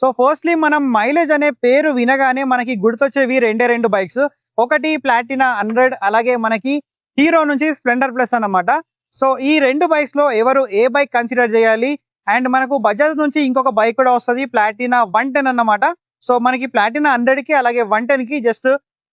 So firstly మనం mileage అనే పేరు వినగానే మనకి గుర్తొచ్చేవి రెండు బైక్స్. ఒకటి ప్లాటినా 100, అలాగే మనకి హీరో నుంచి స్ప్లెండర్ ప్లస్ అన్నమాట. సో ఈ రెండు బైక్స్ లో ఎవరు ఏ బైక్ కన్సిడర్ చేయాలి? అండ్ మనకు బజాజ్ నుంచి ఇంకొక బైక్ కూడా వస్తుంది, ప్లాటినా 110 అన్నమాట. సో మనకి ప్లాటినా 100 కి అలాగే 110 కి జస్ట్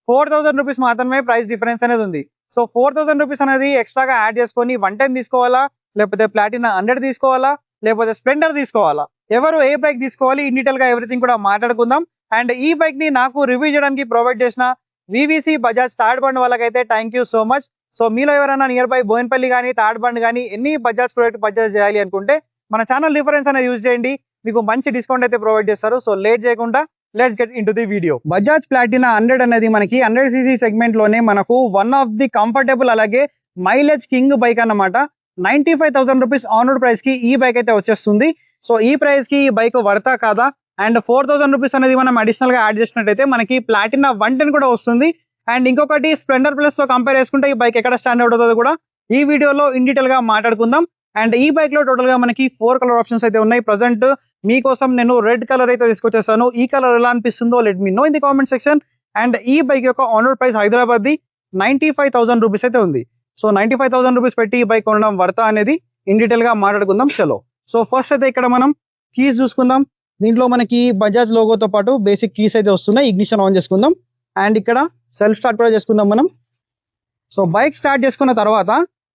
4000 రూపీస్ మాత్రమే ప్రైస్ డిఫరెన్స్ అనేది ఉంది. సో 4000 రూపీస్ అనేది ఎక్స్ట్రాగా యాడ్ చేసుకొని 110 తీసుకోవాలా, లేకపోతే ప్లాటినా 100 తీసుకోవాలా, లేకపోతే స్ప్లెండర్ తీసుకోవాలా? ఎవరు ఏ బైక్ తీసుకోవాలి? ఇన్ డీటెయిల్ గా ఎవ్రీథింగ్ కూడా మాట్లాడుకుందాం. అండ్ ఈ బైక్ ని నాకు రివ్యూ చేయడానికి ప్రొవైడ్ చేసిన వివిసి బజాజ్ తాడ్బండ్ వాళ్ళకైతే thank you so much. So మీలో ఎవరైనా నియర్ బై బోయినపల్లి కానీ తాడ్బండ్ కానీ ఎన్ని బజాజ్ ప్రోడక్ట్ పర్చేస్ చేయాలి అనుకుంటే మన ఛానల్ రిఫరెన్స్ అనేది యూజ్ చేయండి, మీకు మంచి డిస్కౌంట్ అయితే ప్రొవైడ్ చేస్తారు. సో లేట్ చేయకుండా let's get into the video. Bajaj Platina 100 అనేది మనకి 100cc సెగ్మెంట్ లోనే మనకు వన్ ఆఫ్ ది కంఫర్టబుల్ అలాగే మైలేజ్ కింగ్ బైక్ అన్నమాట. 95,000 రూపీస్ ఆన్ రోడ్ ప్రైస్ కి ఈ బైక్ అయితే వచ్చేస్తుంది. సో ఈ ప్రైస్ కి ఈ బైక్ వర్తా కాదా? అండ్ 4000 రూపీస్ అనేది మనం అడిషనల్ గా యాడ్ చేసినట్టయితే మనకి ప్లాటినా 110 కూడా వస్తుంది. అండ్ ఇంకొకటి స్ప్లెండర్ ప్లస్ తో కంపేర్ చేసుకుంటే ఈ బైక్ ఎక్కడ స్టాండ్ అవుట్ అవుతుందో కూడా ఈ వీడియోలో ఇన్ డీటెయిల్ గా మాట్లాడుకుందాం. అండ్ ఈ బైక్ లో టోటల్ గా మనకి 4 కలర్ ఆప్షన్స్ అయితే ఉన్నాయి. ప్రజెంట్ మీకోసం నేను రెడ్ కలర్ అయితే తీసుకొచ్చేసాను. ఈ కలర్ ఎలా అనిపిస్తుందో let me know in the comment section. And ఈ బైక్ యొక్క ఆన్ రోడ్ ప్రైస్ హైదరాబాద్ ది 95,000 రూపీస్ అయితే ఉంది. సో 95,000 రూపీస్ పెట్టి ఈ బైక్ కొనడం వర్తా అనేది ఇన్ డీటెయిల్ గా మాట్లాడుకుందాం. చలో. సో ఫస్ట్ అయితే ఇక్కడ మనం కీస్ చూసుకుందాం. దీంట్లో మనకి బజాజ్ లోగోతో పాటు బేసిక్ కీస్ అయితే వస్తున్నాయి. ఇగ్నిషన్ ఆన్ చేసుకుందాం. అండ్ ఇక్కడ సెల్ఫ్ స్టార్ట్ కూడా చేసుకుందాం మనం. సో బైక్ స్టార్ట్ చేసుకున్న తర్వాత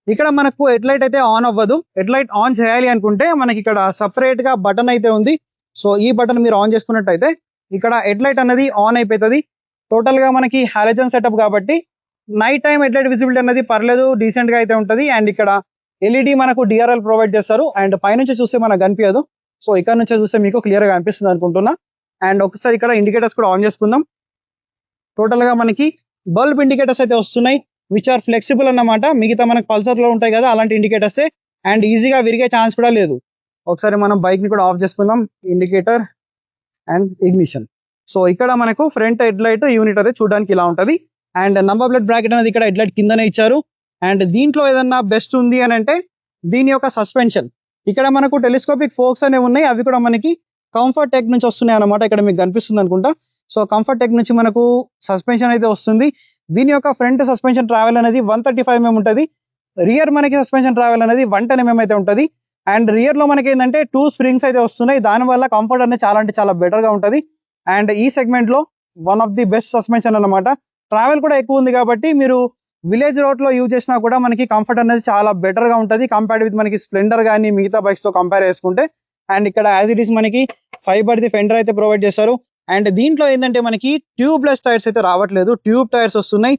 ఇక్కడ మనకు హెడ్ లైట్ అయితే ఆన్ అవ్వదు. హెడ్ లైట్ ఆన్ చేయాలి అనుకుంటే మనకి ఇక్కడ సపరేట్ గా బటన్ అయితే ఉంది. సో ఈ బటన్ మీరు ఆన్ చేసుకున్నట్టయితే ఇక్కడ హెడ్ లైట్ అనేది ఆన్ అయిపోతుంది. టోటల్ గా మనకి హాలోజన్ సెటప్ కాబట్టి night time head light visibility అనేది పర్లేదు, డీసెంట్ గా అయితే ఉంటుంది. అండ్ ఇక్కడ ఎల్ఈడి మనకు డిఆర్ఎల్ ప్రొవైడ్ చేస్తారు. అండ్ పైనుంచి చూస్తే మనకు కనిపించదు. సో ఇక్కడ నుంచి చూస్తే మీకు క్లియర్ గా కనిపిస్తుంది అనుకుంటున్నా. అండ్ ఒకసారి ఇక్కడ ఇండికేటర్స్ కూడా ఆన్ చేసుకుందాం. టోటల్ గా మనకి బల్బ్ ఇండికేటర్స్ అయితే వస్తున్నాయి, విచ్ ఆర్ ఫ్లెక్సిబుల్ అన్నమాట. మిగతా మనకు పల్సర్ లో ఉంటాయి కదా అలాంటి ఇండికేటర్స్. అండ్ ఈజీగా విరిగే ఛాన్స్ కూడా లేదు. ఒకసారి మనం బైక్ ని కూడా ఆఫ్ చేసుకుందాం. Indicator and ignition. సో ఇక్కడ మనకు ఫ్రంట్ హెడ్ లైట్ యూనిట్ అయితే చూడడానికి ఇలా ఉంటది. అండ్ నంబర్ ప్లేట్ బ్రాకెట్ అనేది ఇక్కడ హెడ్ లైట్ కిందనే ఇచ్చారు. అండ్ దీంట్లో ఏదన్నా బెస్ట్ ఉంది అని అంటే దీని యొక్క సస్పెన్షన్. ఇక్కడ మనకు టెలిస్కోపిక్ ఫోక్స్ అనేవి ఉన్నాయి, అవి కూడా మనకి కంఫర్ట్ టెక్ నుంచి వస్తున్నాయి అనమాట. ఇక్కడ మీకు కనిపిస్తుంది అనుకుంటా. సో కంఫర్ట్ టెక్ నుంచి మనకు సస్పెన్షన్ అయితే వస్తుంది. దీని యొక్క ఫ్రంట్ సస్పెన్షన్ ట్రావెల్ అనేది 135 mm ఉంటుంది. రియర్ మనకి సస్పెన్షన్ ట్రావెల్ అనేది 110 mm అయితే ఉంటుంది. అండ్ రియర్ లో మనకి ఏంటంటే 2 స్ప్రింగ్స్ అయితే వస్తున్నాయి. దానివల్ల కంఫర్ట్ అనేది చాలా అంటే చాలా బెటర్ గా ఉంటుంది. అండ్ ఈ సెగ్మెంట్ లో one of the best suspension అన్నమాట. ట్రావెల్ కూడా ఎక్కువ ఉంది కాబట్టి మీరు విలేజ్ రోడ్ లో యూజ్ చేసినా కూడా మనకి కంఫర్ట్ అనేది చాలా బెటర్ గా ఉంటుంది కంపేర్డ్ విత్ మనకి స్ప్లెండర్ కానీ మిగతా బైక్స్ తో కంపేర్ చేసుకుంటే. అండ్ ఇక్కడ యాజ్ ఇట్ ఈస్ మనకి ఫైబర్ ది ఫెండర్ అయితే ప్రొవైడ్ చేస్తారు. అండ్ దీంట్లో ఏంటంటే మనకి ట్యూబ్లెస్ టైర్స్ అయితే రావట్లేదు, ట్యూబ్ టైర్స్ వస్తున్నాయి.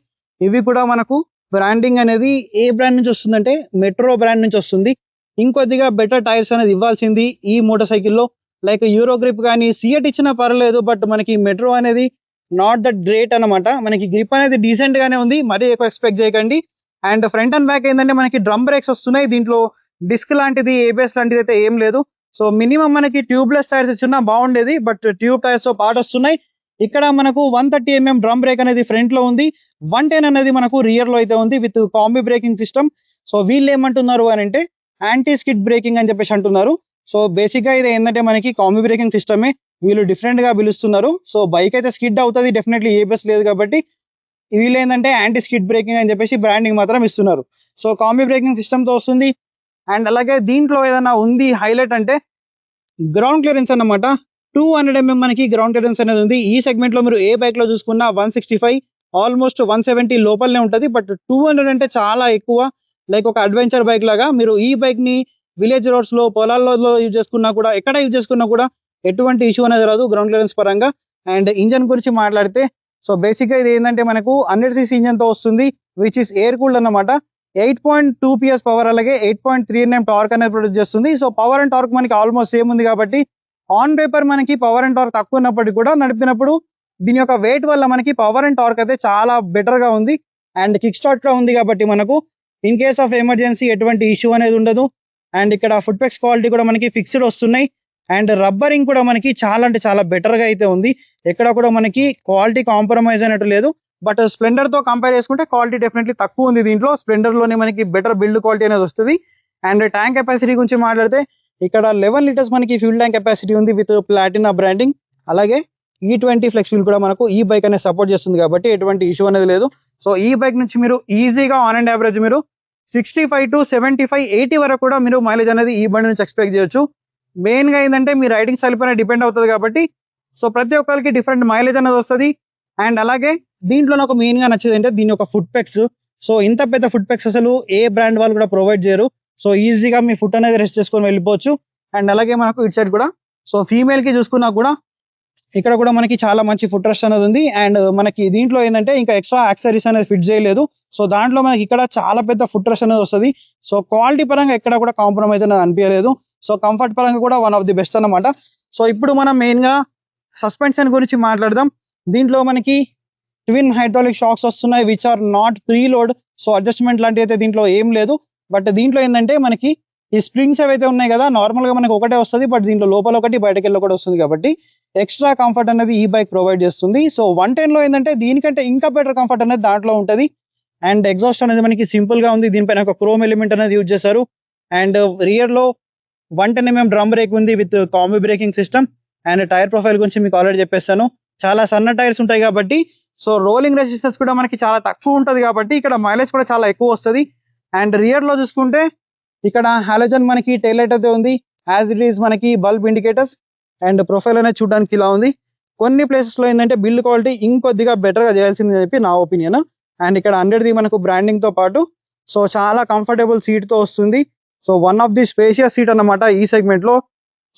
ఇవి కూడా మనకు బ్రాండింగ్ అనేది ఏ బ్రాండ్ నుంచి వస్తుందంటే మెట్రో బ్రాండ్ నుంచి వస్తుంది. ఇంకొద్దిగా బెటర్ టైర్స్ అనేది ఇవ్వాల్సింది ఈ మోటార్ సైకిల్లో. లైక్ యూరో గ్రిప్ కానీ సియట్ ఇచ్చినా పర్లేదు, బట్ మనకి మెట్రో అనేది నాట్ దట్ గ్రేట్ అనమాట. మనకి గ్రిప్ అనేది డీసెంట్ గానే ఉంది, మరీ ఎక్కువ ఎక్స్పెక్ట్ చేయకండి. అండ్ ఫ్రంట్ అండ్ బ్యాక్ ఏంటంటే మనకి డ్రమ్ బ్రేక్స్ వస్తున్నాయి. దీంట్లో డిస్క్ లాంటిది ఏబిఎస్ లాంటిది అయితే ఏం లేదు. సో మినిమం మనకి ట్యూబ్లెస్ టైర్స్ ఇచ్చినా బాగుండేది, బట్ ట్యూబ్ టైర్స్ తో పాటు వస్తున్నాయి. ఇక్కడ మనకు 130 mm డ్రమ్ బ్రేక్ అనేది ఫ్రంట్ లో ఉంది, 110 అనేది మనకు రియర్ లో అయితే ఉంది with combi braking system. So వీళ్ళు ఏమంటున్నారు అని అంటే యాంటీ స్కిడ్ బ్రేకింగ్ అని చెప్పేసి అంటున్నారు. సో బేసిక్ గా ఇది ఏంటంటే మనకి కాంబీ బ్రేకింగ్ సిస్టమే, వీళ్ళు డిఫరెంట్ గా పిలుస్తున్నారు. సో బైక్ అయితే స్కిడ్ అవుతుంది డెఫినెట్లీ, ఏబిఎస్ లేదు కాబట్టి. వీళ్ళు ఏంటంటే యాంటీ స్కిడ్ బ్రేకింగ్ అని చెప్పేసి బ్రాండింగ్ మాత్రం ఇస్తున్నారు. సో కాంబీ బ్రేకింగ్ సిస్టమ్ తో వస్తుంది. అండ్ అలాగే దీంట్లో ఏదైనా ఉంది హైలైట్ అంటే గ్రౌండ్ క్లియరెన్స్ అన్నమాట. 200 mm మనకి గ్రౌండ్ క్లియరెన్స్ అనేది ఉంది. ఈ సెగ్మెంట్ లో మీరు ఏ బైక్ లో చూసుకున్నా 165 ఆల్మోస్ట్ 170 లోపలనే ఉంటుంది. బట్ 200 అంటే చాలా ఎక్కువ, లైక్ ఒక అడ్వెంచర్ బైక్ లాగా. మీరు ఈ బైక్ ని విలేజ్ రోడ్స్ లో పొలాల్లో యూజ్ చేసుకున్నా కూడా, ఎక్కడ యూజ్ చేసుకున్నా కూడా ఎటువంటి ఇష్యూ అనేది రాదు గ్రౌండ్ క్లియరెన్స్ పరంగా. అండ్ ఇంజన్ గురించి మాట్లాడితే సో బేసిక్ గా ఇది ఏంటంటే మనకు 100cc ఇంజన్ తో వస్తుంది, విచ్ ఇస్ ఎయిర్ కూల్డ్ అన్నమాట. 8.2 PS పవర్ అలాగే 8.3 Nm టార్క్ అనేది ప్రొడ్యూస్ చేస్తుంది. సో పవర్ అండ్ టార్క్ మనకి ఆల్మోస్ట్ సేమ్ ఉంది కాబట్టి ఆన్ పేపర్ మనకి పవర్ అండ్ టార్క్ తక్కువ ఉన్నప్పటికీ కూడా నడిపినప్పుడు దీని యొక్క వెయిట్ వల్ల మనకి పవర్ అండ్ టార్క్ అయితే చాలా బెటర్ గా ఉంది. అండ్ కిక్ స్టార్ట్ లో ఉంది కాబట్టి మనకు ఇన్ కేస్ ఆఫ్ ఎమర్జెన్సీ ఎటువంటి ఇష్యూ అనేది ఉండదు. అండ్ ఇక్కడ ఫుట్ పెక్స్ క్వాలిటీ కూడా మనకి ఫిక్స్డ్ వస్తున్నాయి. అండ్ రబ్బరింగ్ కూడా మనకి చాలా అంటే చాలా బెటర్ గా అయితే ఉంది, ఎక్కడ కూడా మనకి క్వాలిటీ కాంప్రమైజ్ అయినట్టు లేదు. బట్ స్ప్లెండర్ తో కంపేర్ చేసుకుంటే క్వాలిటీ డెఫినెట్లీ తక్కువ ఉంది దీంట్లో. స్ప్లెండర్ లోనే మనకి బెటర్ బిల్డ్ క్వాలిటీ అనేది వస్తుంది. అండ్ ట్యాంక్ కెపాసిటీ గురించి మాట్లాడితే ఇక్కడ 11 లీటర్స్ మనకి ఫ్యూల్ ట్యాంక్ కెపాసిటీ ఉంది విత్ ప్లాటినా బ్రాండింగ్. అలాగే E20 ఫ్లెక్స్ వీల్ కూడా మనకు ఈ బైక్ అనేది సపోర్ట్ చేస్తుంది కాబట్టి ఎటువంటి ఇష్యూ అనేది లేదు. సో ఈ బైక్ నుంచి మీరు ఈజీగా ఆన్ అండ్ యావరేజ్ మీరు 65 to 75, 80 వరకు కూడా మీరు మైలేజ్ అనేది ఈ బండి నుంచి ఎక్స్పెక్ట్ చేయొచ్చు. మెయిన్ గా ఏంటంటే మీ రైడింగ్ స్టైల్ పైన డిపెండ్ అవుతుంది కాబట్టి సో ప్రతి ఒక్కరికి డిఫరెంట్ మైలేజ్ అనేది వస్తుంది. అండ్ అలాగే దీంట్లో నాకు మెయిన్ గా నచ్చేది అంటే దీని యొక్క ఫుట్ పెక్స్. సో ఇంత పెద్ద ఫుట్ పెక్స్ అసలు ఏ బ్రాండ్ వాళ్ళు కూడా ప్రొవైడ్ చేయరు. సో ఈజీగా మీ ఫుట్ అనేది రెస్ట్ చేసుకొని వెళ్ళిపోవచ్చు. అండ్ అలాగే మనకు ఇటు సైడ్ కూడా సో ఫీమేల్ కి చూసుకున్నా కూడా ఇక్కడ కూడా మనకి చాలా మంచి ఫుట్ రెస్ట్ అనేది ఉంది. అండ్ మనకి దీంట్లో ఏంటంటే ఇంకా ఎక్స్ట్రా యాక్సరీస్ అనేది ఫిట్ చేయలేదు. సో దాంట్లో మనకి ఇక్కడ చాలా పెద్ద ఫుట్ రెస్ట్ అనేది వస్తుంది. సో క్వాలిటీ పరంగా ఎక్కడ కూడా కాంప్రమైజ్ అనేది అనిపించలేదు. సో కంఫర్ట్ పరంగా కూడా వన్ ఆఫ్ ది బెస్ట్ అన్నమాట. సో ఇప్పుడు మనం మెయిన్ గా సస్పెన్షన్ గురించి మాట్లాడదాం. దీంట్లో మనకి ట్విన్ హైడ్రాలిక్ షాక్స్ వస్తున్నాయి which are not preload. So adjustment లాంటివి అయితే దీంట్లో ఏం లేదు. బట్ దీంట్లో ఏంటంటే మనకి ఈ స్ప్రింగ్స్ ఏవైతే ఉన్నాయి కదా నార్మల్ గా మనకి ఒకటే వస్తుంది. బట్ దీంట్లో లోపల ఒకటి బయటకి వెళ్ళి ఒకటి వస్తుంది కాబట్టి ఎక్స్ట్రా కంఫర్ట్ అనేది ఈ బైక్ ప్రొవైడ్ చేస్తుంది. సో 110 లో ఏంటంటే దీనికంటే ఇంకా బెటర్ కంఫర్ట్ అనేది దాంట్లో ఉంటుంది. అండ్ ఎగ్జాస్ట్ అనేది మనకి సింపుల్ గా ఉంది. దీనిపైన ఒక క్రోమ్ ఎలిమెంట్ అనేది యూజ్ చేశారు. అండ్ రియర్ లో 110mm డ్రమ్ బ్రేక్ ఉంది with combi braking system. And tyre profile గురించి మీకు ఆల్రెడీ చెప్పేస్తాను. చాలా సన్న టైర్స్ ఉంటాయి కాబట్టి సో రోలింగ్ రెసిస్టెన్స్ కూడా మనకి చాలా తక్కువ ఉంటుంది కాబట్టి ఇక్కడ మైలేజ్ కూడా చాలా ఎక్కువ వస్తుంది. అండ్ రియర్ లో చూసుకుంటే ఇక్కడ హాలోజన్ మనకి టైల్ లైట్ అయితే ఉంది. యాజ్ ఇట్ ఈస్ మనకి బల్బ్ ఇండికేటర్స్. అండ్ ప్రొఫైల్ అనేది చూడడానికి ఇలా ఉంది. కొన్ని ప్లేసెస్ లో ఏంటంటే బిల్డ్ క్వాలిటీ ఇంకొద్దిగా బెటర్ గా చేయాల్సింది అని చెప్పి నా ఒపీనియన్. అండ్ ఇక్కడ 100ది మనకు బ్రాండింగ్ తో పాటు సో చాలా కంఫర్టబుల్ సీట్ తో వస్తుంది. So one of the spacious seat అన్నమాట ఈ సెగ్మెంట్ లో.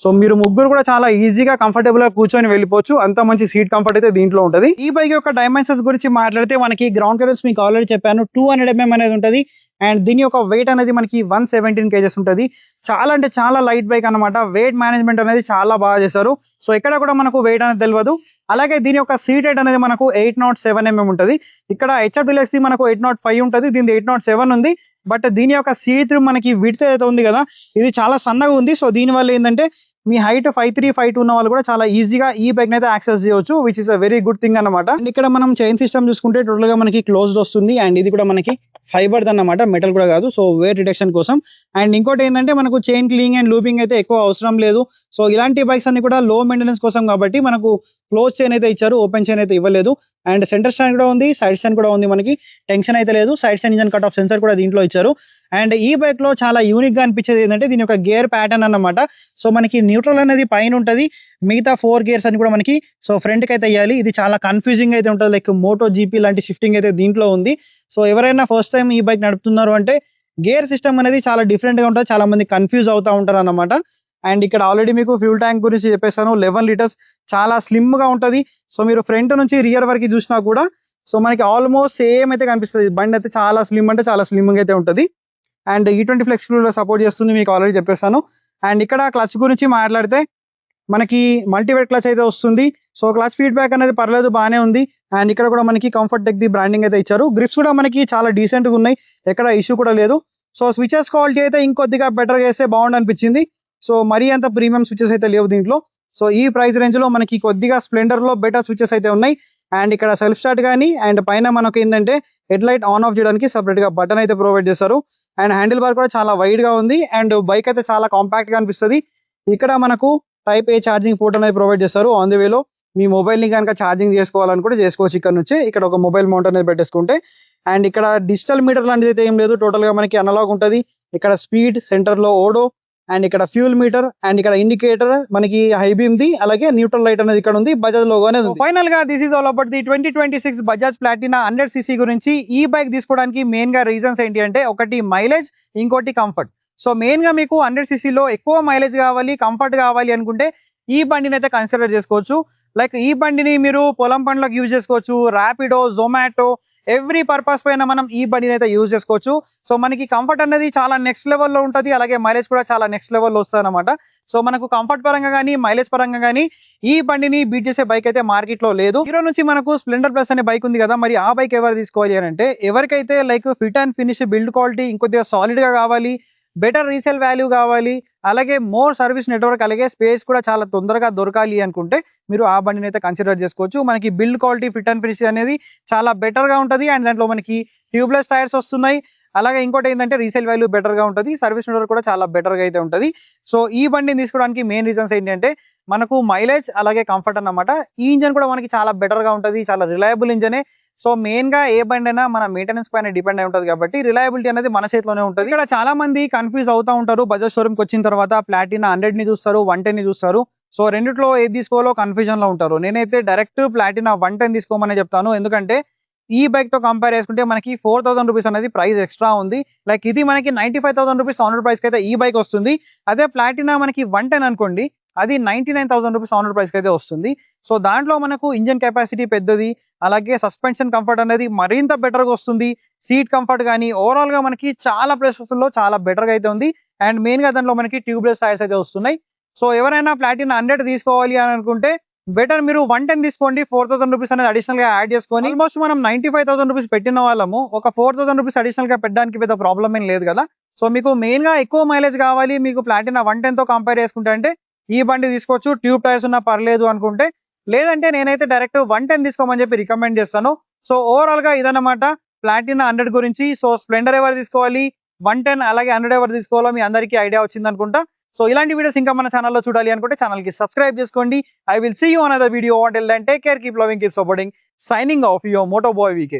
సో మీరు ముగ్గురు కూడా చాలా ఈజీగా కంఫర్టబుల్ గా కూర్చొని వెళ్ళిపోవచ్చు. అంత మంచి సీట్ కంఫర్ట్ అయితే దీంట్లో ఉంటుంది. ఈ బైక్ యొక్క డైమెన్షన్స్ గురించి మాట్లాడితే మనకి గ్రౌండ్ క్లియరెన్స్ మీకు ఆల్రెడీ చెప్పాను 200mm అనేది ఉంటుంది. అండ్ దీని యొక్క వెయిట్ అనేది మనకి 117 kgs ఉంటుంది. చాలా అంటే చాలా లైట్ బైక్ అన్నమాట. వెయిట్ మేనేజ్మెంట్ అనేది చాలా బాగా చేశారు. సో ఎక్కడ కూడా మనకు వెయిట్ అనేది తెలియదు. అలాగే దీని యొక్క సీట్ హైట్ అనేది మనకు 807mm ఉంటుంది. ఇక్కడ హెచ్ఎఫ్ డీలక్స్ మనకు 805 ఉంటుంది. దీని 807 ఉంది. బట్ దీని యొక్క సీట్ మనకి విడ్త్ అయితే ఉంది కదా ఇది చాలా సన్నగా ఉంది. సో దీని వల్ల ఏంటంటే మీ హైట్ 5'3", 5'2" ఉన్న వాళ్ళు కూడా చాలా ఈజీగా ఈ బైక్ అయితే యాక్సెస్ చేయవచ్చు which is a very good thing అన్నమాట. అండ్ ఇక్కడ మనం చైన్ సిస్టమ్ చూసుకుంటే టోటల్ గా మనకి క్లోజ్డ్ వస్తుంది. అండ్ ఇది కూడా మనకి ఫైబర్ అన్నమాట, మెటల్ కూడా కాదు. సో వెయిట్ రిడక్షన్ కోసం. అండ్ ఇంకోటి ఏంటంటే మనకు చైన్ క్లీనింగ్ అండ్ లూపింగ్ అయితే ఎక్కువ అవసరం లేదు. సో ఇలాంటి బైక్స్ అన్ని కూడా లో మెయింటెనెన్స్ కోసం కాబట్టి మనకు క్లోజ్ చైన్ అయితే ఇచ్చారు, ఓపెన్ చైన్ అయితే ఇవ్వలేదు. అండ్ సెంటర్ స్టాండ్ కూడా ఉంది, సైడ్ స్టాండ్ కూడా ఉంది. మనకి టెన్షన్ అయితే లేదు. Side stand engine cut off sensor కూడా దీంట్లో ఇచ్చారు. అండ్ ఈ బైక్ లో చాలా యూనిక్ గా అనిపించేది ఏంటంటే దీని యొక్క గేర్ ప్యాటర్న్ అన్నమాట. సో మనకి న్యూట్రల్ అనేది పైన ఉంటది. మిగతా 4 గేర్స్ అని కూడా మనకి సో ఫ్రంట్ కి అయితే వేయాలి. ఇది చాలా కన్ఫ్యూజింగ్ అయితే ఉంటుంది. లైక్ మోటో జీపీ లాంటి షిఫ్టింగ్ అయితే దీంట్లో ఉంది. సో ఎవరైనా ఫస్ట్ టైం ఈ బైక్ నడుపుతున్నారు అంటే గేర్ సిస్టమ్ అనేది చాలా డిఫరెంట్ గా ఉంటుంది. చాలా మంది కన్ఫ్యూజ్ అవుతా ఉంటారు అన్నమాట. అండ్ ఇక్కడ ఆల్రెడీ మీకు ఫ్యూల్ ట్యాంక్ గురించి చెప్పేసాను. 11 లీటర్స్ చాలా స్లిమ్ గా ఉంటది. సో మీరు ఫ్రంట్ నుంచి రియర్ వరకు చూసినా కూడా సో మనకి ఆల్మోస్ట్ సేమ్ అయితే కనిపిస్తుంది. బండి అయితే చాలా స్లిమ్ అంటే చాలా స్లిమ్ గా అయితే ఉంటది. And E20 flex wheel support చేస్తుంది మీకు ఆల్రెడీ చెప్పేస్తాను. అండ్ ఇక్కడ క్లచ్ గురించి మాట్లాడితే మనకి మల్టీవేట్ క్లచ్ అయితే వస్తుంది. సో క్లచ్ ఫీడ్బ్యాక్ అనేది పర్లేదు, బాగానే ఉంది. అండ్ ఇక్కడ కూడా మనకి కంఫర్ట్ టెక్ ది బ్రాండింగ్ అయితే ఇచ్చారు. గ్రిప్స్ కూడా మనకి చాలా డీసెంట్ గా ఉన్నాయి, ఎక్కడ ఇష్యూ కూడా లేదు. సో స్విచెస్ క్వాలిటీ అయితే ఇంకొద్దిగా బెటర్ చేస్తే బాగుండు అనిపించింది. సో మరీ అంత ప్రీమియం స్విచెస్ అయితే లేవు దీంట్లో. సో ఈ ప్రైస్ రేంజ్ లో మనకి కొద్దిగా స్ప్లెండర్ లో బెటర్ స్విచెస్ అయితే ఉన్నాయి. అండ్ ఇక్కడ సెల్ఫ్ స్టార్ట్ కానీ అండ్ పైన మనకి ఏంటంటే హెడ్ లైట్ ఆన్ ఆఫ్ చేయడానికి సపరేట్ గా బటన్ అయితే ప్రొవైడ్ చేశారు. అండ్ హ్యాండిల్ బార్ కూడా చాలా వైడ్ గా ఉంది. అండ్ బైక్ అయితే చాలా కాంపాక్ట్ గా అనిపిస్తుంది. ఇక్కడ మనకు టైప్ ఏ ఛార్జింగ్ పోర్ట్ అనేది ప్రొవైడ్ చేస్తారు. ఆన్ ది వేలో మీ మొబైల్ ని కనుక ఛార్జింగ్ చేసుకోవాలని కూడా చేసుకోవచ్చు ఇక్కడ నుంచి. ఇక్కడ ఒక మొబైల్ మౌంట్ అనేది పెట్టేసుకుంటే. అండ్ ఇక్కడ డిజిటల్ మీటర్ లాంటిది అయితే ఏం లేదు, టోటల్ గా మనకి అనలాగ్ ఉంటది. ఇక్కడ స్పీడ్, సెంటర్ లో ఓడో, అండ్ ఇక్కడ ఫ్యూల్ మీటర్, అండ్ ఇక్కడ ఇండికేటర్ మనకి హై బీమ్ ది, అలాగే న్యూట్రల్ లైట్ అనేది ఇక్కడ ఉంది. బజాజ్ లోగో అనేది ఉంది. ఫైనల్ గా this is all about the 2026 Bajaj Platina 100cc గురించి. ఈ బైక్ తీసుకోవడానికి మెయిన్ గా రీజన్స్ ఏంటి అంటే ఒకటి మైలేజ్, ఇంకోటి కంఫర్ట్. సో మెయిన్ గా మీకు 100cc లో ఎక్కువ మైలేజ్ కావాలి, కంఫర్ట్ కావాలి అనుకుంటే ఈ బండిని అయితే కన్సిడర్ చేసుకోవచ్చు. లైక్ ఈ బండిని మీరు పొలం పనులకు యూజ్ చేసుకోవచ్చు. ర్యాపిడో, జొమాటో, ఎవ్రీ పర్పస్ పైన మనం ఈ బండిని అయితే యూజ్ చేసుకోవచ్చు. సో మనకి కంఫర్ట్ అనేది చాలా నెక్స్ట్ లెవెల్లో ఉంటుంది. అలాగే మైలేజ్ కూడా చాలా నెక్స్ట్ లెవెల్లో వస్తుంది అనమాట. సో మనకు కంఫర్ట్ పరంగా కానీ మైలేజ్ పరంగా కానీ ఈ బండిని బీట్ చేసే బైక్ అయితే మార్కెట్ లో లేదు. హీరో నుంచి మనకు స్ప్లెండర్ ప్లస్ అనే బైక్ ఉంది కదా, మరి ఆ బైక్ ఎవరు తీసుకోవాలి అంటే ఎవరికైతే like fit and finish, build quality ఇంకొద్దిగా సాలిడ్ గా కావాలి, బెటర్ రీసేల్ వాల్యూ కావాలి, అలాగే మోర్ సర్వీస్ నెట్వర్క్, అలాగే స్పేస్ కూడా చాలా తొందరగా దొరకాలి అనుకుంటే మీరు ఆ బండిని అయితే కన్సిడర్ చేసుకోవచ్చు. మనకి build quality, fit and finish అనేది చాలా బెటర్ గా ఉంటుంది. అండ్ దాంట్లో మనకి ట్యూబ్లెస్ టైర్స్ వస్తున్నాయి. అలాగే ఇంకోటి ఏంటంటే రీసేల్ వాల్యూ బెటర్ గా ఉంటుంది, సర్వీస్ నెట్వర్క్ కూడా చాలా బెటర్ గా అయితే ఉంటుంది. సో ఈ బండిని తీసుకోవడానికి మెయిన్ రీజన్స్ ఏంటంటే మనకు మైలేజ్ అలాగే కంఫర్ట్ అన్నమాట. ఈ ఇంజన్ కూడా మనకి చాలా బెటర్ గా ఉంటుంది, చాలా రిలయబుల్ ఇంజనే. సో మెయిన్ గా ఏ బండి అయినా మన మెయింటెనెన్స్ పైన డిపెండ్ అయి ఉంటుంది కాబట్టి రిలయబిలిటీ అనేది మన చేతిలోనే ఉంటుంది. ఇక్కడ చాలా మంది కన్ఫ్యూజ్ అవుతా ఉంటారు, బజాజ్ షోరూమ్ కి వచ్చిన తర్వాత ప్లాటినా 100 ని చూస్తారు, 110 ని చూస్తారు. సో రెండిట్లో ఏది తీసుకోవాలో కన్ఫ్యూజన్ లో ఉంటారు. నేనైతే డైరెక్ట్ ప్లాటినా 110 తీసుకోమని చెప్తాను, ఎందుకంటే ఈ బైక్ తో కంపేర్ చేసుకుంటే మనకి 4000 రూపీస్ అనేది ప్రైస్ ఎక్స్ట్రా ఉంది. లైక్ ఇది మనకి 95,000 రూపీస్ ఆనర్ ప్రైస్ కి అయితే ఈ బైక్ వస్తుంది. అదే ప్లాటినా మనకి 110 అనుకోండి, అది 99,000 రూపీస్ ఆనర్ ప్రైస్ కి అయితే వస్తుంది. సో దాంట్లో మనకు ఇంజన్ కెపాసిటీ పెద్దది, అలాగే సస్పెన్షన్ కంఫర్ట్ అనేది మరింత బెటర్ గా వస్తుంది. సీట్ కంఫర్ట్ కానీ ఓవరాల్ గా మనకి చాలా ప్లేసెస్ లో చాలా బెటర్ గా అయితే ఉంది. అండ్ మెయిన్ గా దాంట్లో మనకి ట్యూబ్లెస్ టైర్స్ అయితే వస్తున్నాయి. సో ఎవరైనా ప్లాటినా 100 తీసుకోవాలి అని అనుకుంటే బెటర్ మీరు 110 తీసుకోండి. 4000 రూపీస్ అనేది అడిషనల్ గా యాడ్ చేసుకొని ఆల్మోస్ట్ మనం 95,000 రూపీస్ పెట్టిన వాళ్ళము ఒక 4000 రూపీస్ అడిషనల్ గా పెట్టడానికి పెద్ద ప్రాబ్లం ఏం లేదు కదా. సో మీకు మెయిన్ గా ఎక్కువ మైలేజ్ కావాలి, మీకు ప్లాటినా 110 తో కంపేర్ చేసుకుంటే అంటే ఈ బండి తీసుకోవచ్చు. ట్యూబ్ టైర్స్ ఉన్నా పర్లేదు అనుకుంటే, లేదంటే నేనైతే డైరెక్ట్ 110 తీసుకోమని చెప్పి రికమెండ్ చేస్తాను. సో ఓవరాల్ గా ఇదన్నమాట ప్లాటినా 100 గురించి. సో స్ప్లెండర్ ఎవరు తీసుకోవాలి, 110 అలాగే 100 ఎవరు తీసుకోవాలో మీ అందరికీ ఐడియా వచ్చింది అనుకుంటా. సో ఇలాంటి వీడియోస్ ఇంకా మన ఛానల్లో చూడాలి అనుకుంటే ఛానల్ కి సబ్స్క్రైబ్ చేసుకోండి. I will see you on other video. Until then, take care, keep loving, keep supporting. Signing off, your Moto Boy VK.